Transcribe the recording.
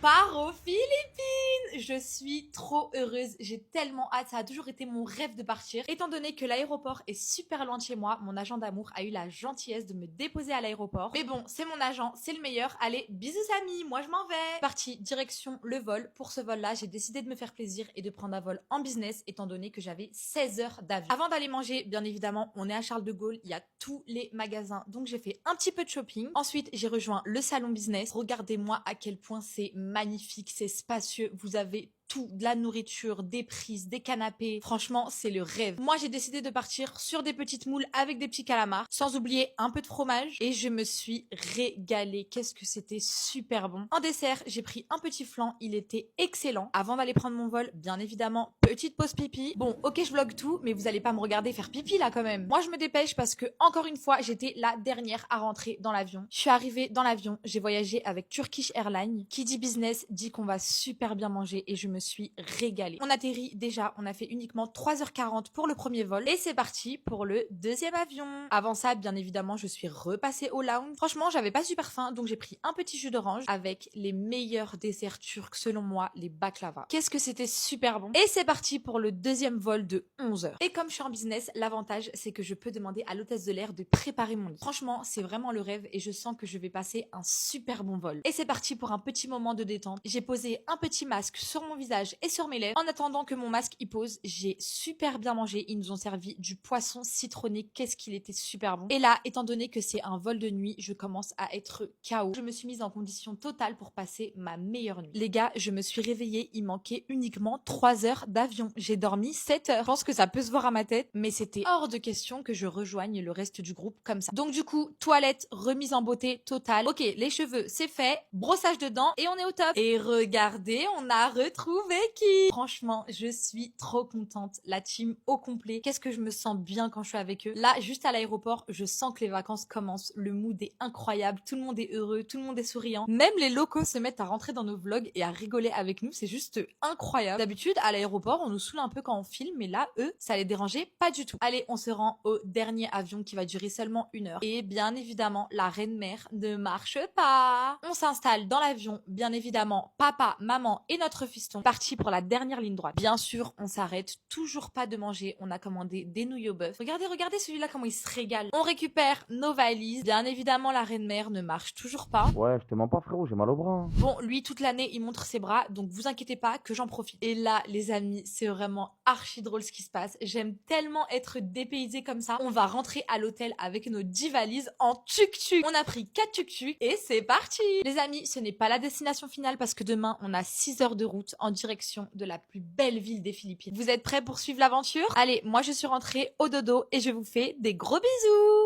part aux Philippines. Je suis trop heureuse, j'ai tellement hâte, ça a toujours été mon rêve de partir. Étant donné que l'aéroport est super loin de chez moi, mon agent d'amour a eu la gentillesse de me déposer à l'aéroport. Mais bon, c'est mon agent, c'est le meilleur. Allez, bisous amis, moi je m'en vais. Partie direction le vol. Pour ce vol-là, j'ai décidé de me faire plaisir et de prendre un vol en business étant donné que j'avais 16 heures d'avion. Avant d'aller manger, bien évidemment, on est à Charles de Gaulle, il y a tous les magasins. Donc j'ai fait un petit peu de shopping. Ensuite, j'ai rejoint le salon business. Regardez-moi à quel point c'est magnifique, c'est spacieux. Vous avez tout, de la nourriture, des prises, des canapés. Franchement, c'est le rêve. Moi, j'ai décidé de partir sur des petites moules avec des petits calamars, sans oublier un peu de fromage. Et je me suis régalée. Qu'est-ce que c'était super bon. En dessert, j'ai pris un petit flan. Il était excellent. Avant d'aller prendre mon vol, bien évidemment, petite pause pipi. Bon, ok, je vlog tout, mais vous allez pas me regarder faire pipi là quand même. Moi, je me dépêche parce que, encore une fois, j'étais la dernière à rentrer dans l'avion. Je suis arrivée dans l'avion. J'ai voyagé avec Turkish Airlines. Qui dit business dit qu'on va super bien manger et je me suis régalée. On atterrit déjà, on a fait uniquement 3h40 pour le premier vol et c'est parti pour le deuxième avion. Avant ça, bien évidemment, je suis repassée au lounge. Franchement, j'avais pas super faim, donc j'ai pris un petit jus d'orange avec les meilleurs desserts turcs selon moi, les baklava. Qu'est-ce que c'était super bon. Et c'est parti pour le deuxième vol de 11h. Et comme je suis en business, l'avantage c'est que je peux demander à l'hôtesse de l'air de préparer mon lit. Franchement, c'est vraiment le rêve et je sens que je vais passer un super bon vol. Et c'est parti pour un petit moment de détente. J'ai posé un petit masque sur mon visage et sur mes lèvres. En attendant que mon masque y pose, j'ai super bien mangé. Ils nous ont servi du poisson citronné. Qu'est-ce qu'il était super bon. Et là, étant donné que c'est un vol de nuit, je commence à être KO. Je me suis mise en condition totale pour passer ma meilleure nuit. Les gars, je me suis réveillée. Il manquait uniquement 3 heures d'avion. J'ai dormi 7 heures. Je pense que ça peut se voir à ma tête, mais c'était hors de question que je rejoigne le reste du groupe comme ça. Donc du coup, toilette, remise en beauté totale. Ok, les cheveux, c'est fait. Brossage de dents et on est au top. Et regardez, on a retrouvé qui. Franchement, je suis trop contente. La team au complet. Qu'est-ce que je me sens bien quand je suis avec eux. Là, juste à l'aéroport, je sens que les vacances commencent. Le mood est incroyable. Tout le monde est heureux. Tout le monde est souriant. Même les locaux se mettent à rentrer dans nos vlogs et à rigoler avec nous. C'est juste incroyable. D'habitude, à l'aéroport, on nous saoule un peu quand on filme. Mais là, eux, ça les dérangeait pas du tout. Allez, on se rend au dernier avion qui va durer seulement 1 heure. Et bien évidemment, la reine-mère ne marche pas. On s'installe dans l'avion. Bien évidemment, papa, maman et notre fiston. Parti pour la dernière ligne droite. Bien sûr, on s'arrête. Toujours pas de manger. On a commandé des nouilles au bœuf. Regardez, regardez celui-là comment il se régale. On récupère nos valises. Bien évidemment, la reine-mère ne marche toujours pas. Ouais, je te mens pas, frérot, j'ai mal au bras, hein. Bon, lui, toute l'année, il montre ses bras, donc vous inquiétez pas que j'en profite. Et là, les amis, c'est vraiment archi drôle ce qui se passe. J'aime tellement être dépaysée comme ça. On va rentrer à l'hôtel avec nos 10 valises en tuk-tuk. On a pris 4 tuk-tuk et c'est parti. Les amis, ce n'est pas la destination finale parce que demain, on a 6 heures de route en direction de la plus belle ville des Philippines. Vous êtes prêts pour suivre l'aventure? Allez, moi je suis rentrée au dodo et je vous fais des gros bisous.